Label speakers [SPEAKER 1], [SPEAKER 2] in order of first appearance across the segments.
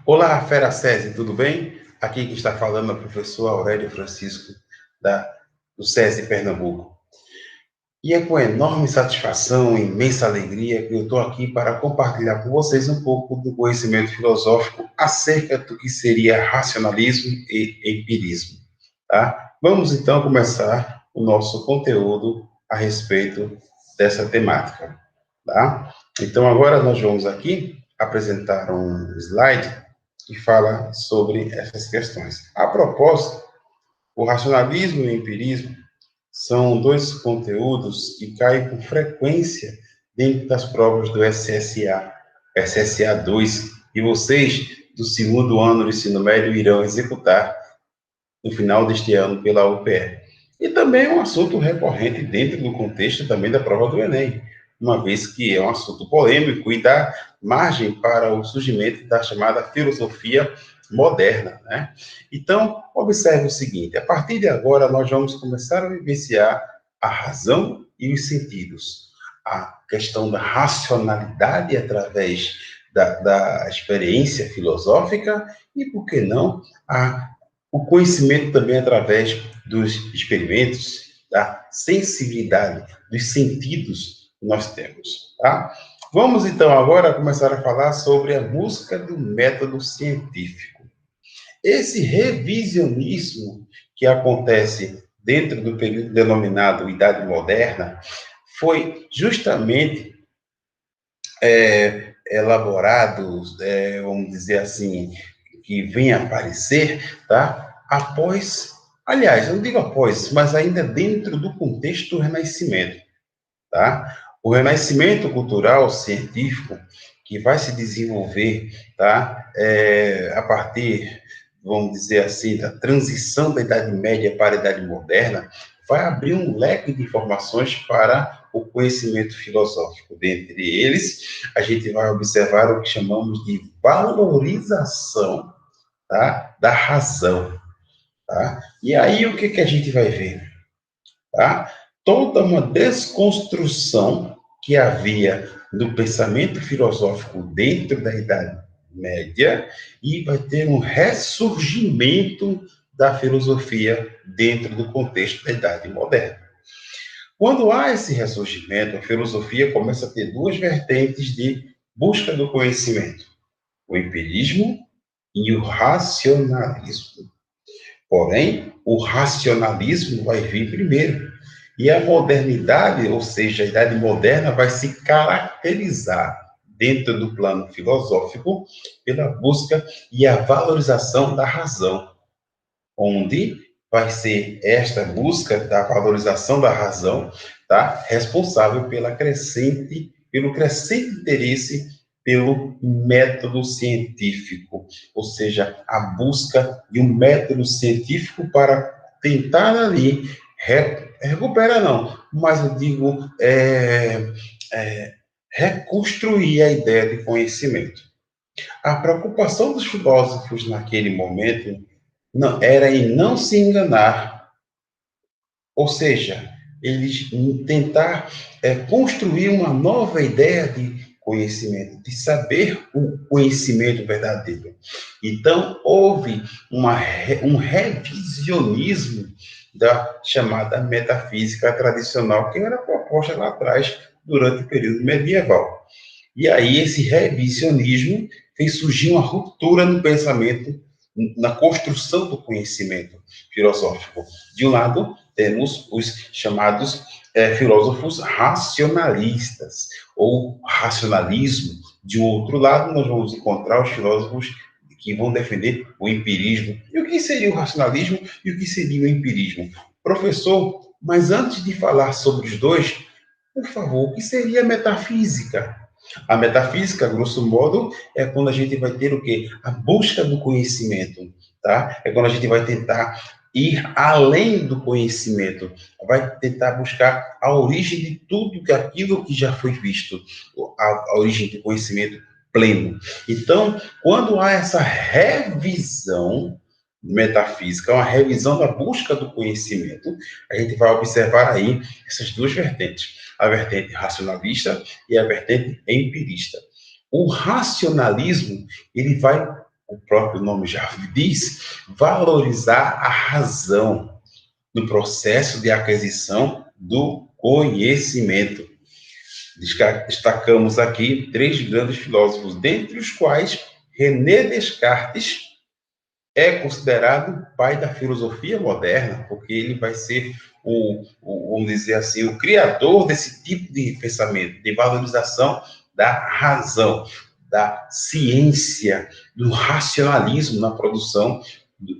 [SPEAKER 1] Olá, Fera SESI, tudo bem? Aqui quem está falando é o professor Aurélio Francisco, do SESI Pernambuco. E é com enorme satisfação, imensa alegria que eu estou aqui para compartilhar com vocês um pouco do conhecimento filosófico acerca do que seria racionalismo e empirismo. Tá? Vamos então começar o nosso conteúdo a respeito dessa temática. Tá? Então agora nós vamos aqui apresentar um slide que fala sobre essas questões. A propósito, o racionalismo e o empirismo são dois conteúdos que caem com frequência dentro das provas do SSA 2, e vocês do segundo ano do ensino médio irão executar no final deste ano pela UPE. E também é um assunto recorrente dentro do contexto também da prova do Enem, uma vez que é um assunto polêmico e dá margem para o surgimento da chamada filosofia moderna, né? Então, observe o seguinte, a partir de agora nós vamos começar a vivenciar a razão e os sentidos, a questão da racionalidade através da experiência filosófica e, por que não, o conhecimento também através dos experimentos, da sensibilidade, dos sentidos que nós temos, tá? Vamos então agora começar a falar sobre a busca do método científico. Esse revisionismo que acontece dentro do período denominado Idade Moderna foi justamente elaborado, vamos dizer assim, que vem a aparecer, tá? Após, aliás, eu não digo após, mas ainda dentro do contexto do Renascimento, tá? O Renascimento cultural científico que vai se desenvolver, tá? A partir, vamos dizer assim, da transição da Idade Média para a Idade Moderna, vai abrir um leque de informações para o conhecimento filosófico. Dentre eles, a gente vai observar o que chamamos de valorização, tá? Da razão, tá? E aí o que a gente vai ver, tá? Toda uma desconstrução que havia do pensamento filosófico dentro da Idade Média e vai ter um ressurgimento da filosofia dentro do contexto da Idade Moderna. Quando há esse ressurgimento, a filosofia começa a ter duas vertentes de busca do conhecimento: o empirismo e o racionalismo. Porém, o racionalismo vai vir primeiro. E a modernidade, ou seja, a idade moderna, vai se caracterizar dentro do plano filosófico pela busca e a valorização da razão, onde vai ser esta busca da valorização da razão, tá, responsável pelo crescente interesse pelo método científico, ou seja, a busca de um método científico para tentar ali recuperar não, mas eu digo reconstruir a ideia de conhecimento. A preocupação dos filósofos naquele momento não, era em não se enganar, ou seja, eles tentar construir uma nova ideia de conhecimento, de saber o conhecimento verdadeiro. Então, houve um revisionismo da chamada metafísica tradicional, que era proposta lá atrás, durante o período medieval. E aí, esse revisionismo fez surgir uma ruptura no pensamento, na construção do conhecimento filosófico. De um lado, temos os chamados filósofos racionalistas, ou racionalismo. De um outro lado, nós vamos encontrar os filósofos que vão defender o empirismo. E o que seria o racionalismo e o que seria o empirismo? Professor, mas antes de falar sobre os dois, por favor, o que seria a metafísica? A metafísica, grosso modo, é quando a gente vai ter o quê? A busca do conhecimento, tá? É quando a gente vai tentar ir além do conhecimento, vai tentar buscar a origem de tudo aquilo que já foi visto, a origem do conhecimento pleno. Então, quando há essa revisão metafísica, uma revisão da busca do conhecimento, a gente vai observar aí essas duas vertentes, a vertente racionalista e a vertente empirista. O racionalismo, ele vai, o próprio nome já diz, valorizar a razão no processo de aquisição do conhecimento. Destacamos aqui três grandes filósofos, dentre os quais René Descartes é considerado o pai da filosofia moderna, porque ele vai ser vamos dizer assim, o criador desse tipo de pensamento, de valorização da razão, da ciência, do racionalismo na produção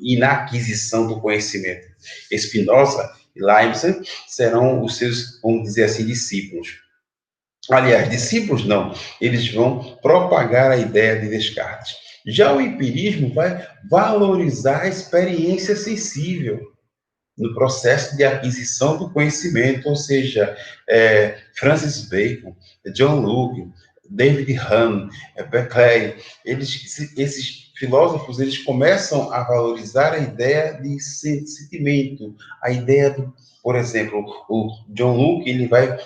[SPEAKER 1] e na aquisição do conhecimento. Spinoza e Leibniz serão os seus, vamos dizer assim, discípulos. Aliás, discípulos não, eles vão propagar a ideia de Descartes. Já o empirismo vai valorizar a experiência sensível no processo de aquisição do conhecimento, ou seja, Francis Bacon, John Locke, David Hume, Berkeley, esses filósofos, eles começam a valorizar a ideia de sentimento, a ideia do, por exemplo, o John Locke, ele vai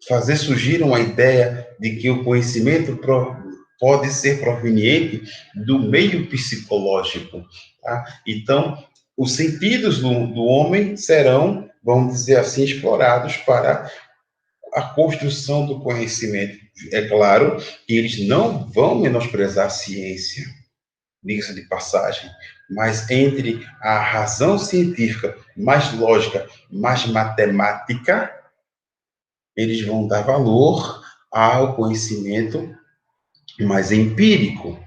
[SPEAKER 1] fazer surgir uma ideia de que o conhecimento pode ser proveniente do meio psicológico. Tá? Então, os sentidos do homem serão, vamos dizer assim, explorados para a construção do conhecimento. É claro que eles não vão menosprezar a ciência, diga-se de passagem, mas entre a razão científica mais lógica, mais matemática, eles vão dar valor ao conhecimento mais empírico,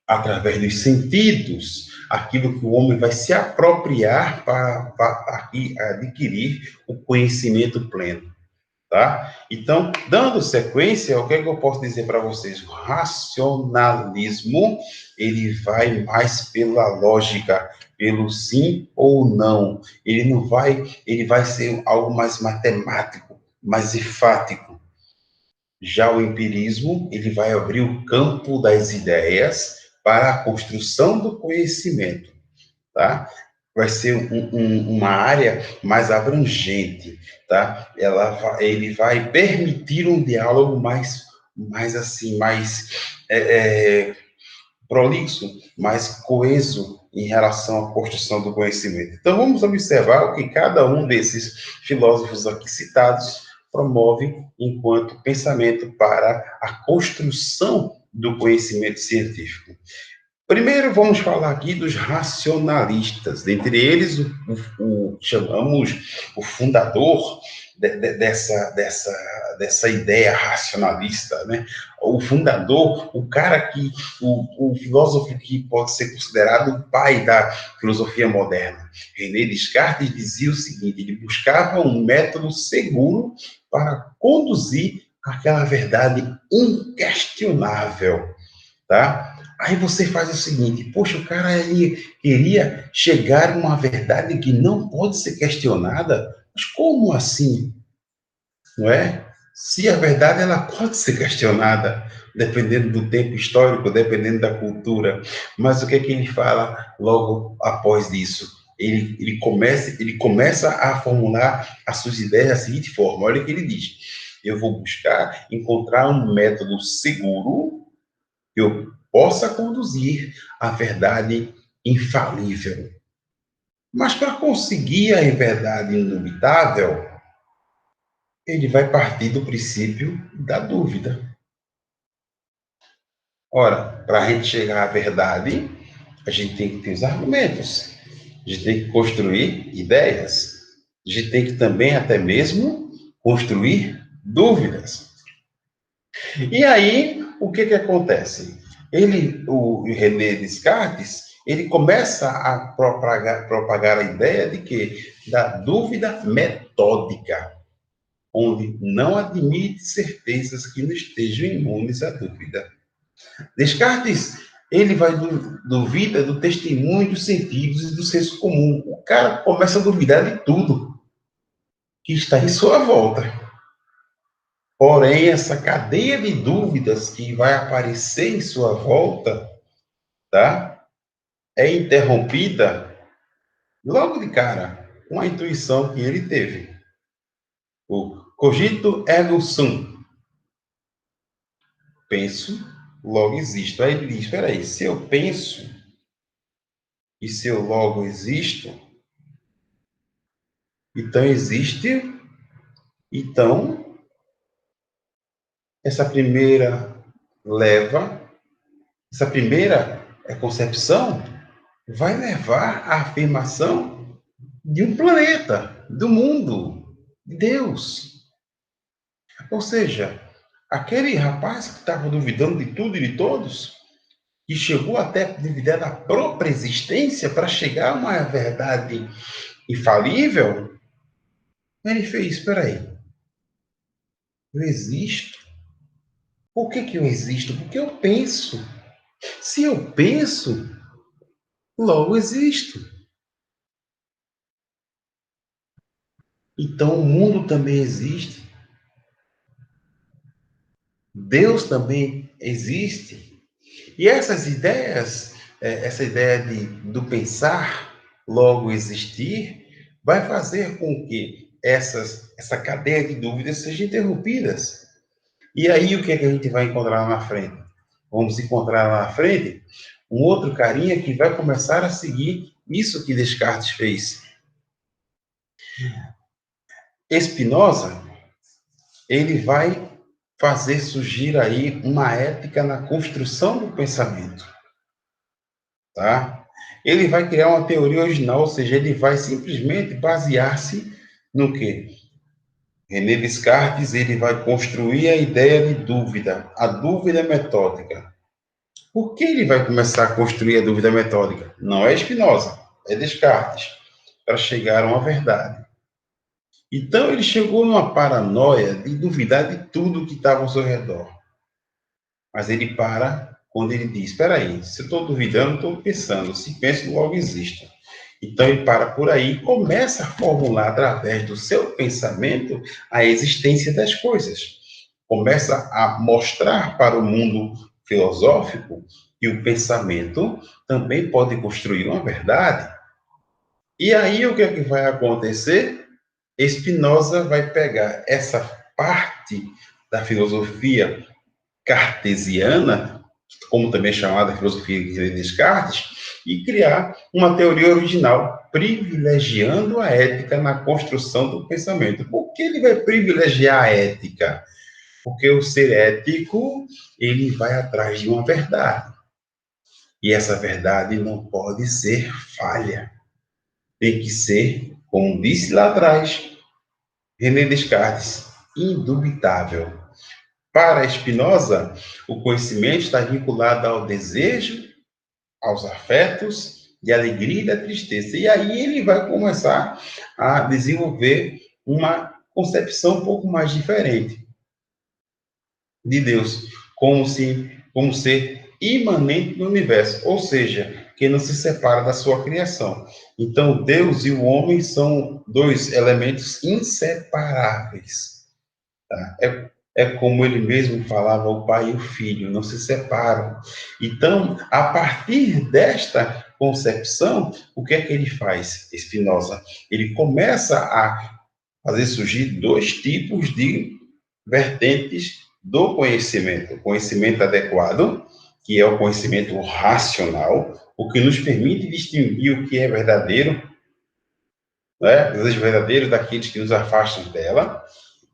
[SPEAKER 1] através dos sentidos, aquilo que o homem vai se apropriar para adquirir o conhecimento pleno, tá? Então, dando sequência, o que é que eu posso dizer para vocês? O racionalismo, ele vai mais pela lógica, pelo sim ou não. Ele vai ser algo mais matemático, mais enfático. Já o empirismo, ele vai abrir o campo das ideias para a construção do conhecimento, tá? Vai ser uma área mais abrangente, tá? Ele vai permitir um diálogo mais assim, mais prolixo, mais coeso em relação à construção do conhecimento. Então, vamos observar o que cada um desses filósofos aqui citados promove enquanto pensamento para a construção do conhecimento científico. Primeiro, vamos falar aqui dos racionalistas. Dentre eles, chamamos o fundador dessa ideia racionalista, né? O fundador, o cara que, o filósofo que pode ser considerado o pai da filosofia moderna. René Descartes dizia o seguinte: ele buscava um método seguro para conduzir aquela verdade inquestionável, tá? Aí você faz o seguinte: poxa, o cara ele queria chegar a uma verdade que não pode ser questionada, mas como assim? Não é? Se a verdade ela pode ser questionada, dependendo do tempo histórico, dependendo da cultura, mas o que é que ele fala logo após isso? Ele começa a formular as suas ideias da seguinte forma: olha o que ele diz: eu vou buscar encontrar um método seguro que eu possa conduzir à verdade infalível. Mas para conseguir a verdade indubitável, ele vai partir do princípio da dúvida. Ora, para a gente chegar à verdade, a gente tem que ter os argumentos, a gente tem que construir ideias, a gente tem que também até mesmo construir dúvidas. E aí, o que que acontece? O René Descartes, ele começa a propagar a ideia de que da dúvida metódica, onde não admite certezas que não estejam imunes à dúvida. Descartes, ele vai duvida do testemunho dos sentidos e do senso comum. O cara começa a duvidar de tudo que está em sua volta. Porém, essa cadeia de dúvidas que vai aparecer em sua volta, tá? É interrompida logo de cara com a intuição que ele teve. O cogito ergo sum. penso, logo existo. Aí ele diz, espera aí, se eu penso e se eu logo existo, então existe, então essa primeira leva, essa primeira concepção vai levar à afirmação de um planeta, do mundo, de Deus. Ou seja, aquele rapaz que estava duvidando de tudo e de todos, que chegou até a duvidar da própria existência para chegar a uma verdade infalível, ele fez, espera aí, eu existo? Por que eu existo? Porque eu penso. Se eu penso, logo existo. Então o mundo também existe. Deus também existe. E essas ideias, essa ideia do pensar, logo existir, vai fazer com que essa cadeia de dúvidas seja interrompidas. E aí o que é que a gente vai encontrar lá na frente? Vamos encontrar lá na frente um outro carinha que vai começar a seguir isso que Descartes fez. Spinoza, ele vai fazer surgir aí uma ética na construção do pensamento, tá? Ele vai criar uma teoria original, ou seja, ele vai simplesmente basear-se no quê? René Descartes, ele vai construir a ideia de dúvida, a dúvida metódica. Por que ele vai começar a construir a dúvida metódica? Não é Spinoza, é Descartes, para chegar a uma verdade. Então ele chegou numa paranoia de duvidar de tudo que estava ao seu redor. Mas ele para quando ele diz, espera aí, se eu estou duvidando, estou pensando, se penso, logo existo. Então ele para por aí e começa a formular através do seu pensamento a existência das coisas. Começa a mostrar para o mundo filosófico que o pensamento também pode construir uma verdade. E aí o que é que vai acontecer? Spinoza vai pegar essa parte da filosofia cartesiana, como também é chamada filosofia de Descartes, e criar uma teoria original, privilegiando a ética na construção do pensamento. Por que ele vai privilegiar a ética? Porque o ser ético, ele vai atrás de uma verdade. E essa verdade não pode ser falha. Tem que ser, como disse lá atrás, René Descartes, indubitável. Para Spinoza, o conhecimento está vinculado ao desejo, aos afetos, de alegria e da tristeza. E aí ele vai começar a desenvolver uma concepção um pouco mais diferente de Deus, como ser imanente no universo, ou seja, que não se separa da sua criação. Então, Deus e o homem são dois elementos inseparáveis. Tá? É como ele mesmo falava, o pai e o filho não se separam. Então, a partir desta concepção, o que é que ele faz, Spinoza? Ele começa a fazer surgir dois tipos de vertentes do conhecimento. O conhecimento adequado, que é o conhecimento racional, o que nos permite distinguir o que é verdadeiro, né, os verdadeiros daqueles que nos afastam dela,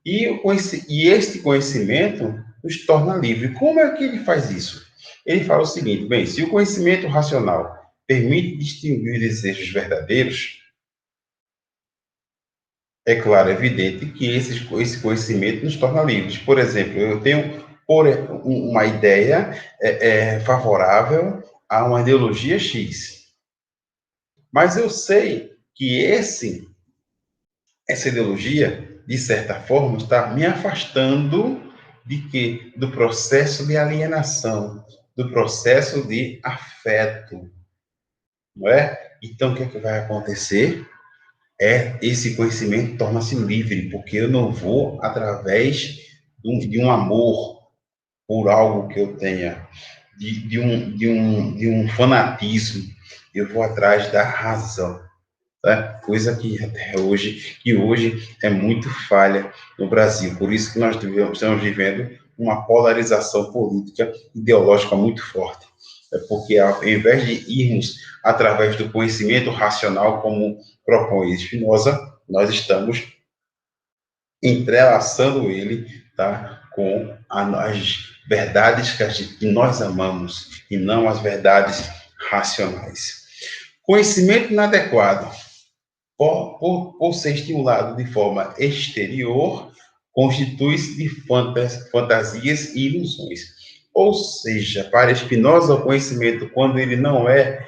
[SPEAKER 1] e este conhecimento nos torna livre. Como é que ele faz isso? Ele fala o seguinte, bem, se o conhecimento racional permite distinguir os desejos verdadeiros, é claro, é evidente que esse conhecimento nos torna livres. Por exemplo, eu tenho uma ideia favorável a uma ideologia X, mas eu sei que essa ideologia, de certa forma, está me afastando de quê? Do processo de alienação, do processo de afeto, não é? Então, o que é que vai acontecer? Esse conhecimento torna-se livre, porque eu não vou através de um amor por algo que eu tenha, de um fanatismo, eu vou atrás da razão. Tá? Coisa que hoje é muito falha no Brasil. Por isso que nós estamos vivendo uma polarização política ideológica muito forte. É porque, ao invés de irmos através do conhecimento racional, como propõe Spinoza, nós estamos entrelaçando ele, tá, com as verdades que nós amamos e não as verdades racionais. Conhecimento inadequado, por ser estimulado de forma exterior, constitui-se de fantasias e ilusões. Ou seja, para Spinoza, o conhecimento, quando ele é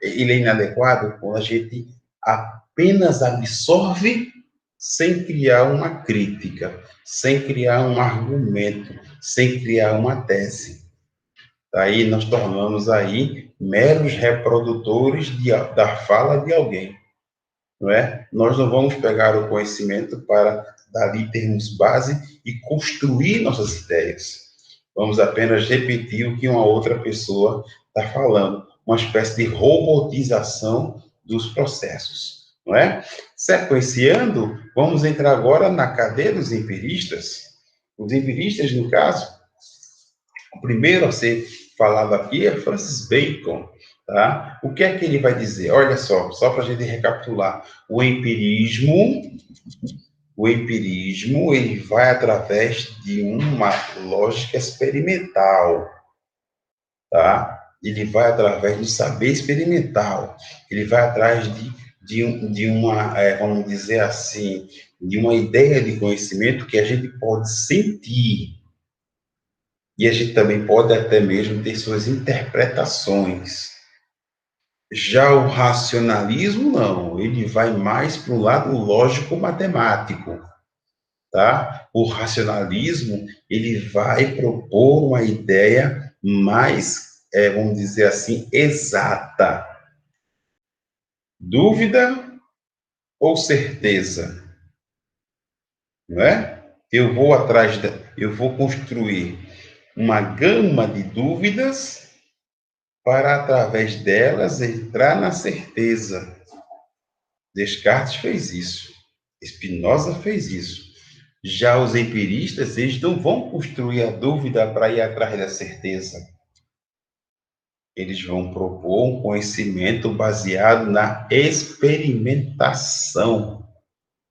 [SPEAKER 1] inadequado, quando a gente apenas absorve sem criar uma crítica, sem criar um argumento, sem criar uma tese. Daí nós tornamos aí meros reprodutores da fala de alguém, não é? Nós não vamos pegar o conhecimento para dali termos base e construir nossas ideias. Vamos apenas repetir o que uma outra pessoa está falando, uma espécie de robotização dos processos, não é? Sequenciando, vamos entrar agora na cadeia dos empiristas. Os empiristas, no caso, o primeiro a ser falado aqui é Francis Bacon, tá? O que é que ele vai dizer? Olha só para a gente recapitular. O empirismo, ele vai através de uma lógica experimental, tá? Ele vai através do saber experimental. Ele vai atrás de uma, vamos dizer assim, de uma ideia de conhecimento que a gente pode sentir. E a gente também pode até mesmo ter suas interpretações. Já o racionalismo, não. Ele vai mais para o lado lógico-matemático, tá? O racionalismo, ele vai propor uma ideia mais, vamos dizer assim, exata. Dúvida ou certeza? Não é? Eu vou construir uma gama de dúvidas para, através delas, entrar na certeza. Descartes fez isso. Spinoza fez isso. Já os empiristas, eles não vão construir a dúvida para ir atrás da certeza. Eles vão propor um conhecimento baseado na experimentação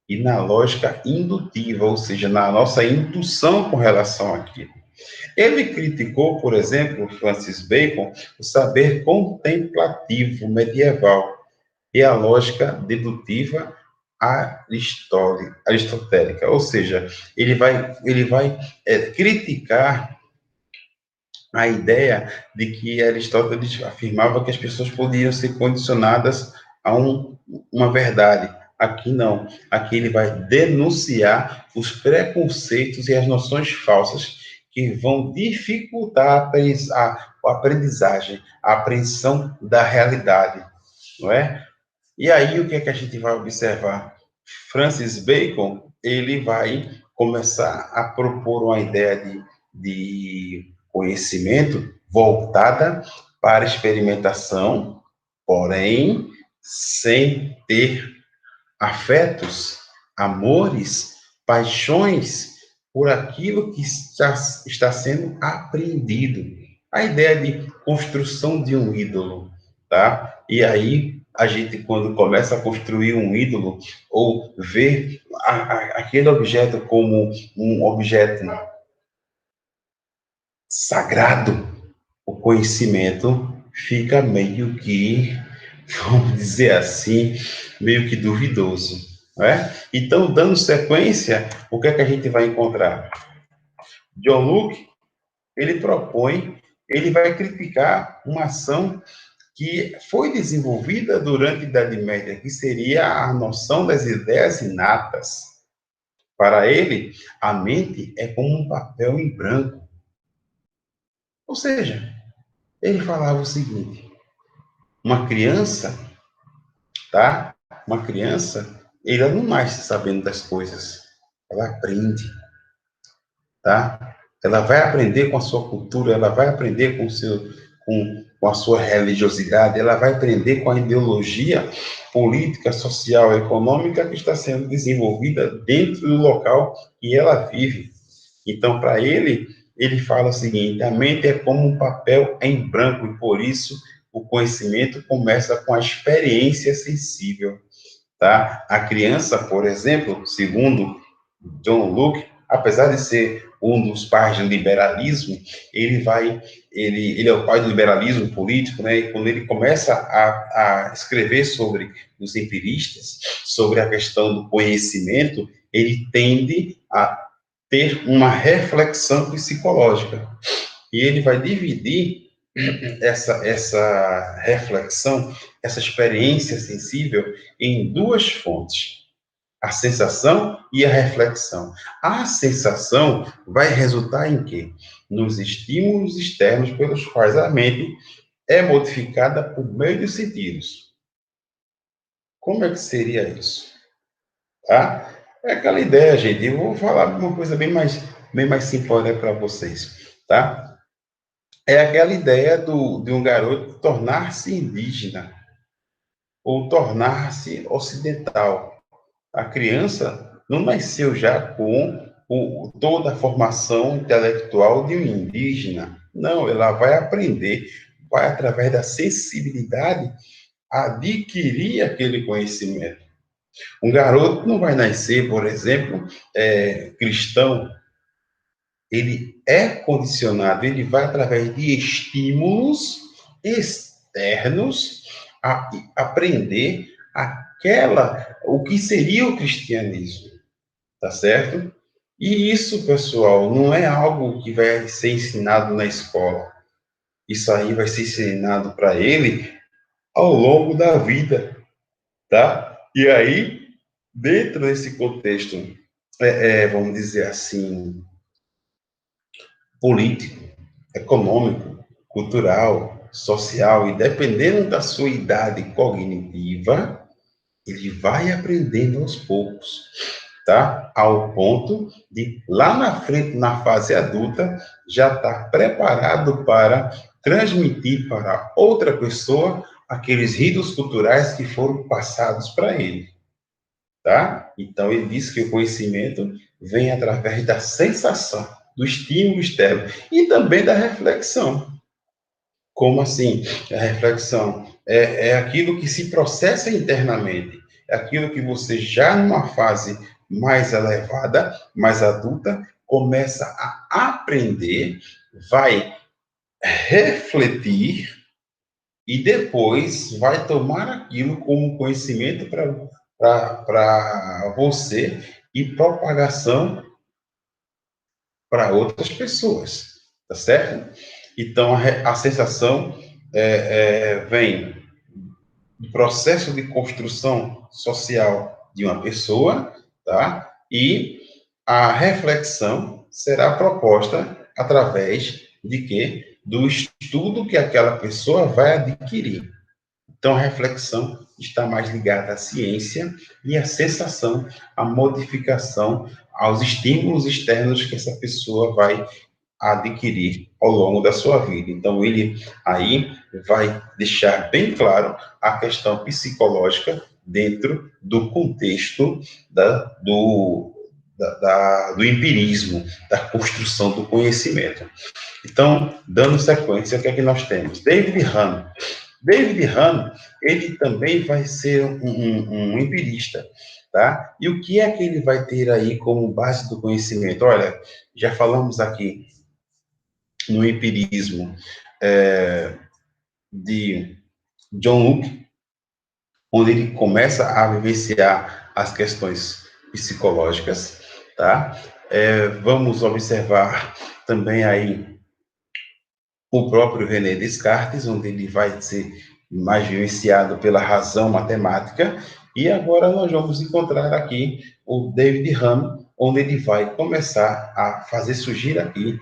[SPEAKER 1] e na lógica indutiva, ou seja, na nossa indução com relação àquilo. Ele criticou, por exemplo, Francis Bacon, o saber contemplativo medieval e a lógica dedutiva aristotélica, ou seja, ele vai criticar a ideia de que Aristóteles afirmava que as pessoas podiam ser condicionadas a uma verdade. Aqui não. Aqui ele vai denunciar os preconceitos e as noções falsas que vão dificultar a aprendizagem, a apreensão da realidade, não é? E aí, o que é que a gente vai observar? Francis Bacon, ele vai começar a propor uma ideia de conhecimento voltada para experimentação, porém, sem ter afetos, amores, paixões por aquilo que está sendo aprendido. A ideia de construção de um ídolo, tá? E aí, a gente, quando começa a construir um ídolo, ou ver aquele objeto como um objeto sagrado, o conhecimento fica meio que, vamos dizer assim, meio que duvidoso, não é? Então, dando sequência, o que é que a gente vai encontrar? John Locke, ele vai criticar uma ação que foi desenvolvida durante a Idade Média, que seria a noção das ideias inatas. Para ele, a mente é como um papel em branco. Ou seja, ele falava o seguinte: uma criança, tá? Uma criança, ela não nasce sabendo das coisas, ela aprende, tá? Ela vai aprender com a sua cultura, ela vai aprender com a sua religiosidade, ela vai aprender com a ideologia política, social, econômica que está sendo desenvolvida dentro do local que ela vive. Então, para ele, ele fala o seguinte: a mente é como um papel em branco, e por isso o conhecimento começa com a experiência sensível, tá? A criança, por exemplo, segundo John Locke, apesar de ser um dos pais do liberalismo, ele é o pai do liberalismo político, né? E quando ele começa a escrever sobre os empiristas, sobre a questão do conhecimento, ele tende a ter uma reflexão psicológica. E ele vai dividir essa reflexão, essa experiência sensível em duas fontes: a sensação e a reflexão. A sensação vai resultar em quê? Nos estímulos externos pelos quais a mente é modificada por meio dos sentidos. Como é que seria isso? Tá? É aquela ideia, gente. Eu vou falar uma coisa bem mais simples, né, para vocês, tá? É aquela ideia de um garoto tornar-se indígena ou tornar-se ocidental. A criança não nasceu já com toda a formação intelectual de um indígena. Não, ela vai aprender, vai através da sensibilidade adquirir aquele conhecimento. Um garoto não vai nascer, por exemplo, cristão. Ele é condicionado, ele vai através de estímulos externos a aprender o que seria o cristianismo, tá certo? E isso, pessoal, não é algo que vai ser ensinado na escola. Isso aí vai ser ensinado para ele ao longo da vida, tá? E aí, dentro desse contexto, vamos dizer assim, político, econômico, cultural, social, e dependendo da sua idade cognitiva, ele vai aprendendo aos poucos, tá? Ao ponto de, lá na frente, na fase adulta, já estar preparado para transmitir para outra pessoa aqueles ritos culturais que foram passados para ele, tá? Então, ele diz que o conhecimento vem através da sensação, do estímulo externo e também da reflexão. Como assim? A reflexão é aquilo que se processa internamente, é aquilo que você já numa fase mais elevada, mais adulta, começa a aprender, vai refletir e depois vai tomar aquilo como conhecimento para você e propagação para outras pessoas, tá certo? Então, a sensação vem do processo de construção social de uma pessoa, tá? E a reflexão será proposta através de quê? Do estudo que aquela pessoa vai adquirir. Então, a reflexão está mais ligada à ciência e à sensação, à modificação, aos estímulos externos que essa pessoa vai adquirir ao longo da sua vida. Então, ele aí vai deixar bem claro a questão psicológica dentro do contexto do empirismo, da construção do conhecimento. Então, dando sequência, o que é que nós temos? David Hahn. David Hahn, ele também vai ser um empirista, tá? E o que é que ele vai ter aí como base do conhecimento? Olha, já falamos aqui no empirismo de John Locke, onde ele começa a vivenciar as questões psicológicas, tá? Vamos observar também aí o próprio René Descartes, onde ele vai ser mais vivenciado pela razão matemática, e agora nós vamos encontrar aqui o David Hume, onde ele vai começar a fazer surgir aqui,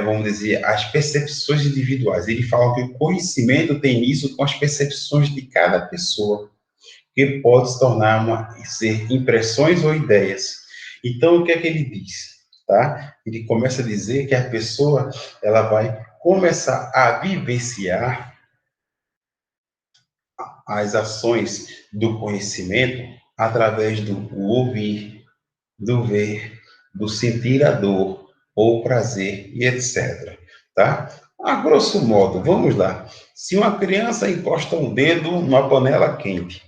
[SPEAKER 1] vamos dizer, as percepções individuais. Ele fala que o conhecimento tem início com as percepções de cada pessoa, que pode se tornar ser impressões ou ideias. Então, o que é que ele diz? Tá? Ele começa a dizer que a pessoa ela vai começar a vivenciar as ações do conhecimento através do ouvir, do ver, do sentir a dor, ou prazer e etc. Tá? A grosso modo, vamos lá. Se uma criança encosta um dedo numa panela quente,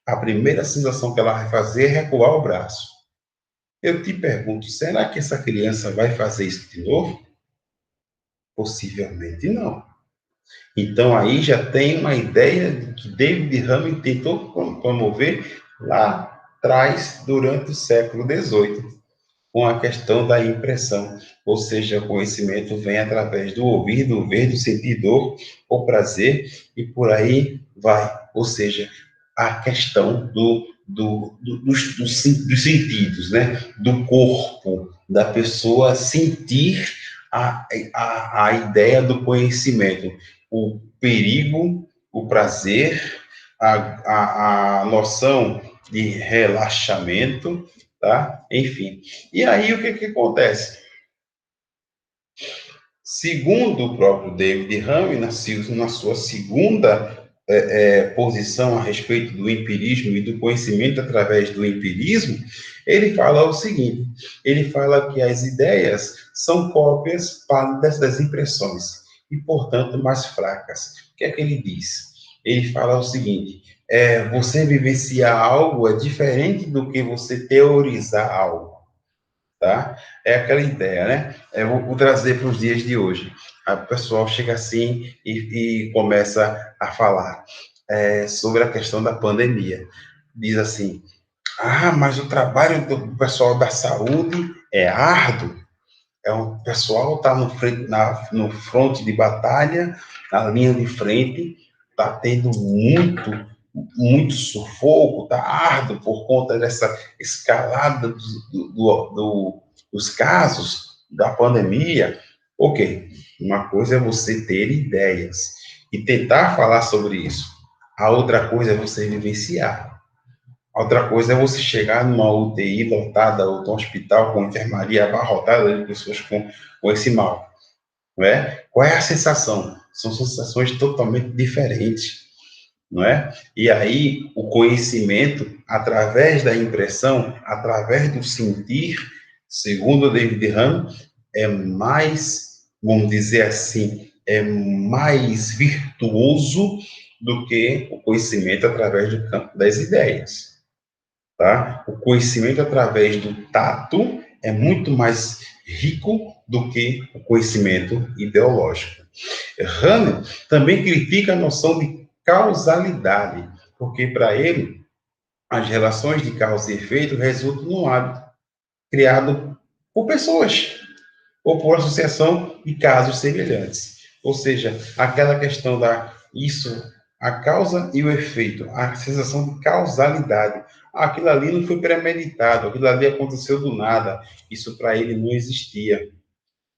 [SPEAKER 1] a primeira sensação que ela vai fazer é recuar o braço. Eu te pergunto, será que essa criança vai fazer isso de novo? Possivelmente não. Então aí já tem uma ideia de que David Hume tentou promover lá atrás, durante o século XVIII, com a questão da impressão, ou seja, o conhecimento vem através do ouvir, do ver, do sentir dor, o prazer, e por aí vai. Ou seja, a questão dos sentidos, né? Do corpo, da pessoa sentir a ideia do conhecimento, o perigo, o prazer, a noção de relaxamento, tá? Enfim. E aí o que acontece? Segundo o próprio David Hume, na sua segunda posição a respeito do empirismo e do conhecimento através do empirismo, ele fala o seguinte: ele fala que as ideias são cópias pálidas das impressões e, portanto, mais fracas. O que é que ele diz? Ele fala o seguinte: você vivenciar algo é diferente do que você teorizar algo. Tá? É aquela ideia, né? Eu vou trazer para os dias de hoje. O pessoal chega assim e começa a falar sobre a questão da pandemia. Diz assim: mas o trabalho do pessoal da saúde é árduo. O pessoal está no fronte de batalha, na linha de frente, está tendo muito sufoco, está árduo por conta dessa escalada dos casos da pandemia. Ok, uma coisa é você ter ideias e tentar falar sobre isso. A outra coisa é você vivenciar. Outra coisa é você chegar numa UTI lotada, ou num hospital com enfermaria abarrotada de pessoas com esse mal, não é? Qual é a sensação? São sensações totalmente diferentes, não é? E aí, o conhecimento, através da impressão, através do sentir, segundo David Hume, é mais, vamos dizer assim, é mais virtuoso do que o conhecimento através do campo das ideias. Tá? O conhecimento através do tato é muito mais rico do que o conhecimento ideológico. Hahn também critica a noção de causalidade, porque para ele as relações de causa e efeito resultam num hábito criado por pessoas ou por associação de casos semelhantes. Ou seja, aquela questão a causa e o efeito, a sensação de causalidade. Aquilo ali não foi premeditado, aquilo ali aconteceu do nada. Isso para ele não existia.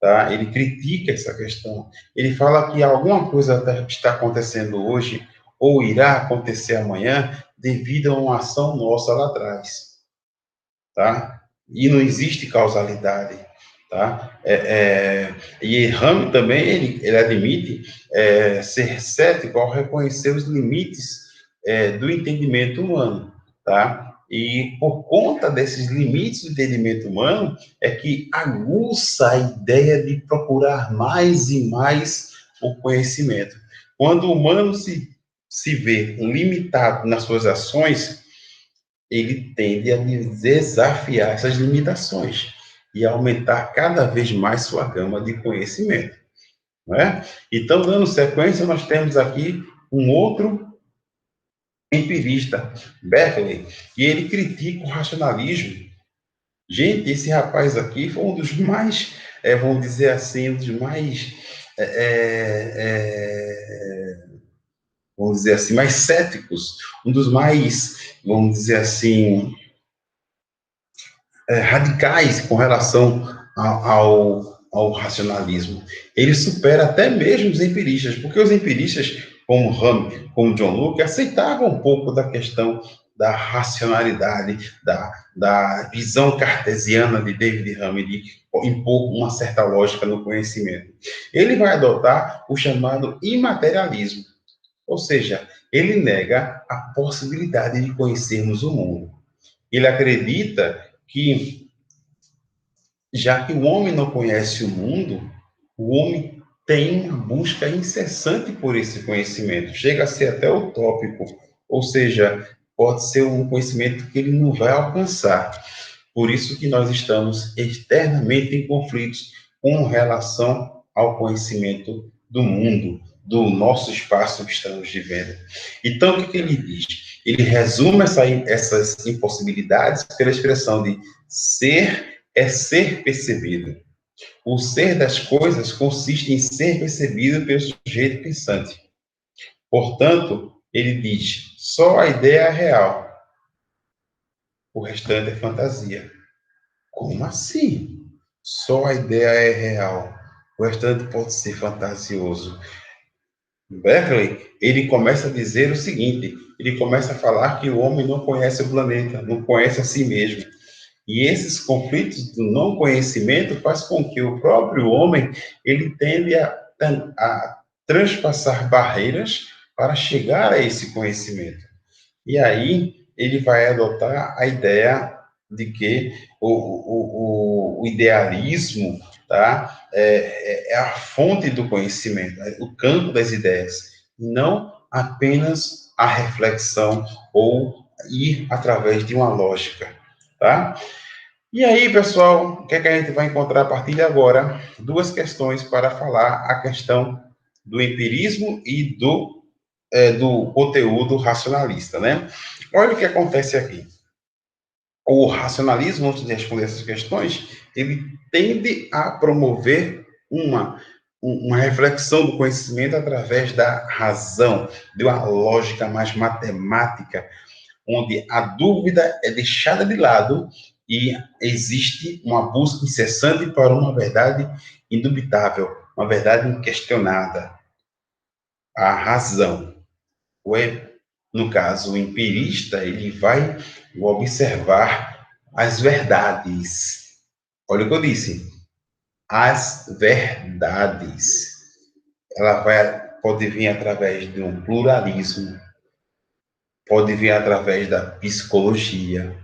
[SPEAKER 1] Tá? Ele critica essa questão. Ele fala que alguma coisa está acontecendo hoje ou irá acontecer amanhã devido a uma ação nossa lá atrás. Tá? E não existe causalidade. Tá? E Rami também, ele admite ser cético ao reconhecer os limites do entendimento humano, tá? E por conta desses limites do entendimento humano, é que aguça a ideia de procurar mais e mais o conhecimento. Quando o humano se vê limitado nas suas ações, ele tende a desafiar essas limitações e aumentar cada vez mais sua gama de conhecimento, não é? Então, dando sequência, nós temos aqui um outro empirista, Berkeley, e ele critica o racionalismo. Gente, esse rapaz aqui foi um dos mais, vamos dizer assim, um dos mais, vamos dizer assim, mais céticos, um dos mais, vamos dizer assim, radicais com relação ao racionalismo. Ele supera até mesmo os empiristas, porque os empiristas, como Hume, como John Locke, aceitavam um pouco da questão da racionalidade, da visão cartesiana de David Hume, de impor uma certa lógica no conhecimento. Ele vai adotar o chamado imaterialismo, ou seja, ele nega a possibilidade de conhecermos o mundo. Ele acredita que Já que o homem não conhece o mundo, o homem tem uma busca incessante por esse conhecimento. Chega a ser até utópico, ou seja, pode ser um conhecimento que ele não vai alcançar. Por isso que nós estamos externamente em conflitos com relação ao conhecimento do mundo, do nosso espaço que estamos vivendo. Então, o que ele diz? Ele resume essas impossibilidades pela expressão de ser é ser percebido. O ser das coisas consiste em ser percebido pelo sujeito pensante. Portanto, ele diz, só a ideia é real, o restante é fantasia. Como assim? Só a ideia é real, o restante pode ser fantasioso. Berkeley, ele começa a dizer o seguinte, ele começa a falar que o homem não conhece o planeta, não conhece a si mesmo. E esses conflitos do não conhecimento faz com que o próprio homem ele tende a transpassar barreiras para chegar a esse conhecimento. E aí ele vai adotar a ideia de que o idealismo, tá, é a fonte do conhecimento, é o campo das ideias, não apenas a reflexão ou ir através de uma lógica, tá? E aí, pessoal, o que é que a gente vai encontrar a partir de agora? Duas questões para falar a questão do empirismo e do conteúdo racionalista, né? Olha o que acontece aqui. O racionalismo, antes de responder essas questões, ele tende a promover uma reflexão do conhecimento através da razão, de uma lógica mais matemática, onde a dúvida é deixada de lado e existe uma busca incessante para uma verdade indubitável, uma verdade inquestionada. A razão. No caso, o empirista, ele vai observar as verdades. Olha o que eu disse. As verdades. Pode vir através de um pluralismo, pode vir através da psicologia,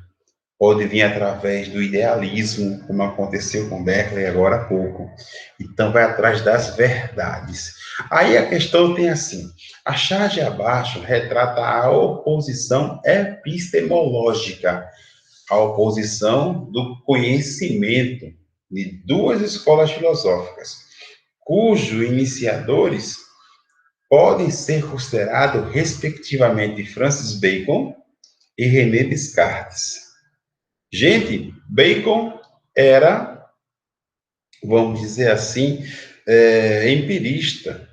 [SPEAKER 1] pode vir através do idealismo, como aconteceu com Berkeley agora há pouco. Então, vai atrás das verdades. Aí a questão tem assim, a charge abaixo retrata a oposição epistemológica, a oposição do conhecimento de duas escolas filosóficas, cujos iniciadores podem ser considerados, respectivamente, Francis Bacon e René Descartes. Gente, Bacon era, vamos dizer assim, empirista,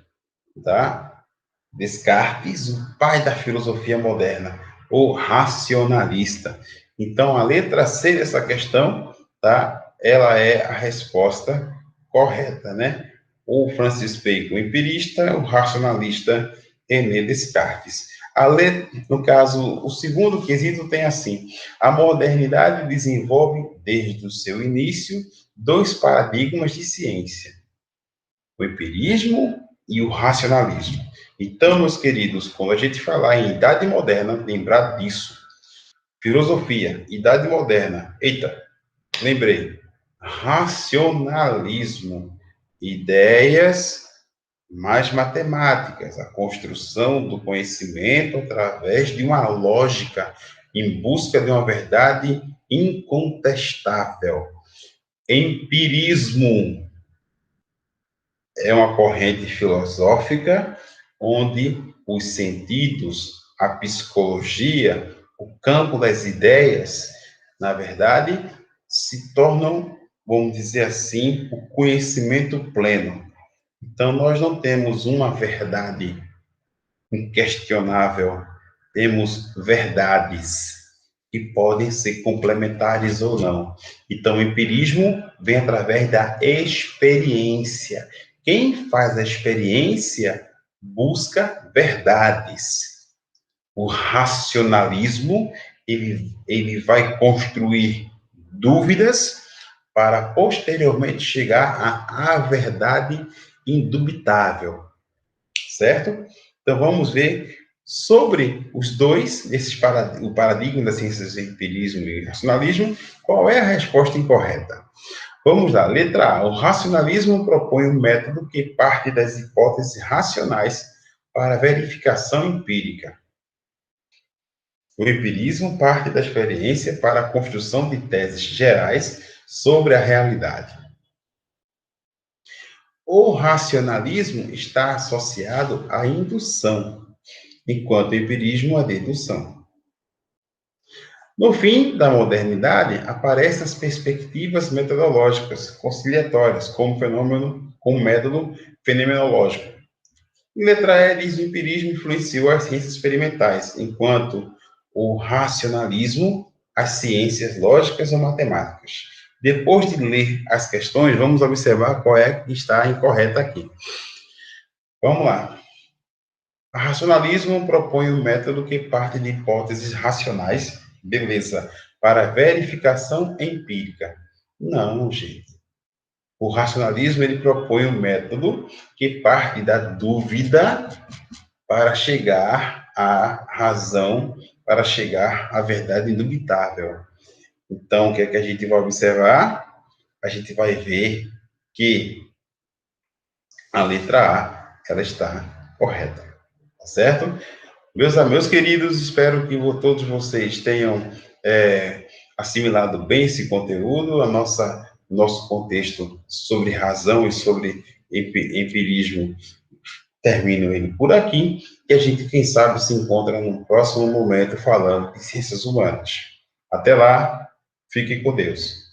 [SPEAKER 1] tá? Descartes, o pai da filosofia moderna, o racionalista. Então, a letra C dessa questão, tá? Ela é a resposta correta, né? O Francis Bacon, empirista, o racionalista, René Descartes. No caso, o segundo quesito tem assim: a modernidade desenvolve, desde o seu início, dois paradigmas de ciência: o empirismo e o racionalismo. Então, meus queridos, quando a gente falar em Idade Moderna, lembrar disso. Filosofia, Idade Moderna. Eita, lembrei. Racionalismo, ideias mais matemáticas, a construção do conhecimento através de uma lógica, em busca de uma verdade incontestável. Empirismo é uma corrente filosófica onde os sentidos, a psicologia, o campo das ideias, na verdade, se tornam, vamos dizer assim, o conhecimento pleno. Então, nós não temos uma verdade inquestionável, temos verdades que podem ser complementares ou não. Então, o empirismo vem através da experiência. Quem faz a experiência busca verdades. O racionalismo, ele vai construir dúvidas para posteriormente chegar à verdade indubitável, certo? Então, vamos ver sobre os dois, o paradigma das ciências do empirismo e racionalismo, qual é a resposta incorreta. Vamos lá, letra A. O racionalismo propõe um método que parte das hipóteses racionais para verificação empírica. O empirismo parte da experiência para a construção de teses gerais sobre a realidade. O racionalismo está associado à indução, enquanto o empirismo à dedução. No fim da modernidade, aparecem as perspectivas metodológicas conciliatórias como método fenomenológico. Em letra E, diz o empirismo influenciou as ciências experimentais, enquanto o racionalismo, as ciências lógicas ou matemáticas. Depois de ler as questões, vamos observar qual é que está incorreta aqui. Vamos lá. O racionalismo propõe um método que parte de hipóteses racionais, beleza, para verificação empírica. Não, gente. O racionalismo ele propõe um método que parte da dúvida para chegar à razão, para chegar à verdade indubitável. Então, o que é que a gente vai observar? A gente vai ver que a letra A, ela está correta, tá certo? Meus queridos, espero que todos vocês tenham assimilado bem esse conteúdo, nosso contexto sobre razão e sobre empirismo. Termino ele por aqui e a gente, quem sabe, se encontra no próximo momento falando de ciências humanas. Até lá, fiquem com Deus.